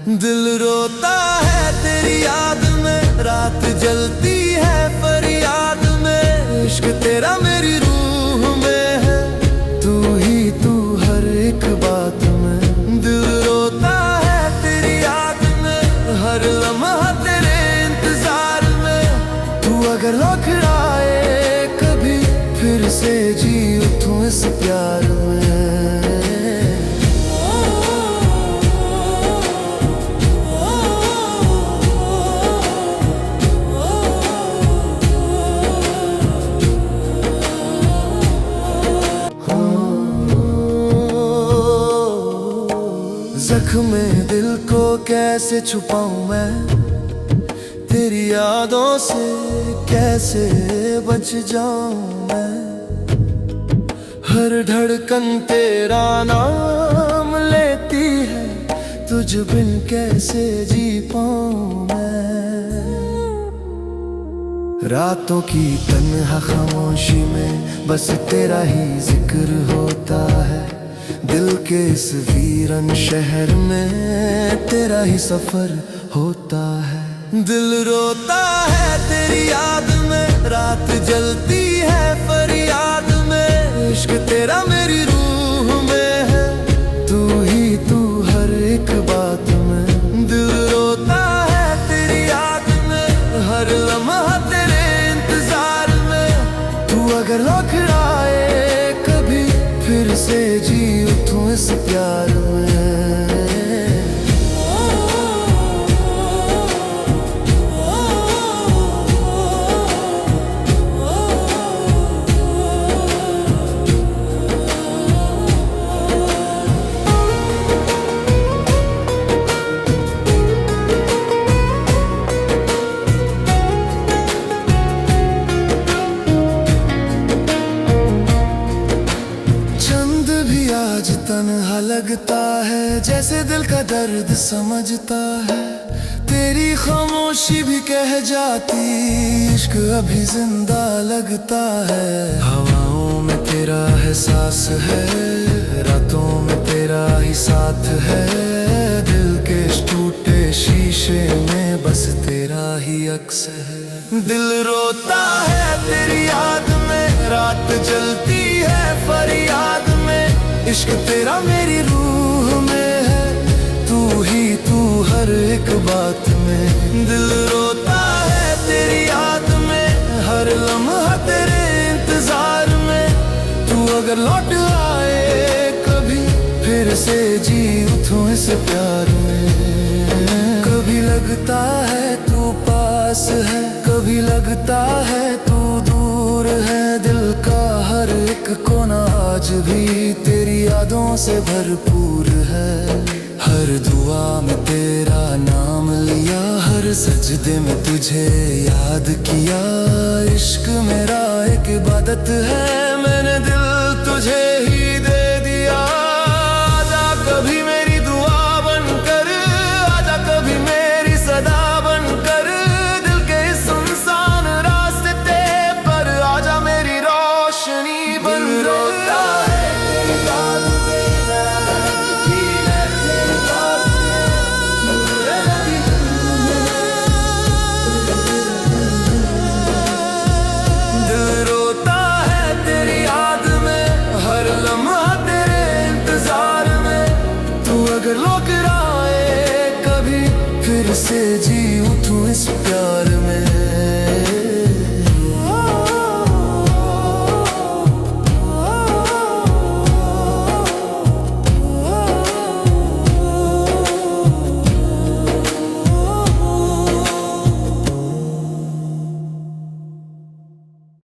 दिल रोता है तेरी याद में, रात जलती है फरियाद में। इश्क तेरा मेरी रूह में है, तू ही तू हर एक बात में। दिल रोता है तेरी याद में, हर लम्हा तेरे इंतजार में। तू अगर लौट आए कभी, फिर से जी उठूं इस प्यार में। जख्म दिल को कैसे छुपाऊं मैं, तेरी यादों से कैसे बच जाऊं मैं। हर धड़कन तेरा नाम लेती है, तुझ बिन कैसे जी पाऊं मैं। रातों की तन्हा खामोशी में बस तेरा ही जिक्र होता है। दिल के इस वीरन शहर में तेरा ही सफर होता है। दिल रोता है तेरी याद में, रात जलती है फरियाद में। इश्क तेरा मेरी रूह में है, तू ही तू हर एक बात में। दिल रोता है तेरी याद में, हर लम्हा तेरे इंतजार में। तू अगर लौट आए कभी, फिर से जी उठूं इस प्यार में। आज तन्हा लगता है, जैसे दिल का दर्द समझता है। तेरी खामोशी भी कह जाती, इश्क अभी जिंदा लगता है। हवाओं में तेरा एहसास है, रातों में तेरा ही साथ है। दिल के टूटे शीशे में बस तेरा ही अक्स है। दिल रोता है तेरी याद में, रात जलती है फरियाद में। इश्क तेरा मेरी रूह में है, तू ही तू हर एक बात में। दिल रोता है तेरी याद में, हर लम्हा तेरे इंतजार में। तू अगर लौट आए कभी, फिर से जी उठूं इस प्यार में। कभी लगता है तू पास है, कभी लगता है तू दूर है। दिल का हर एक कोना आज भी तेरी यादों से भरपूर है। हर दुआ में तेरा नाम लिया, हर सजदे में तुझे याद किया। इश्क मेरा एक इबादत है, मैंने दिल तुझे ही दे दिया। आजा कभी मेरी दुआ बनकर, आजा कभी मेरी सदा बनकर। दिल के इस सुनसान रास्ते पर आजा मेरी रोशनी बन। रोता है अगर लौट आए कभी, फिर से जी उठूं इस प्यार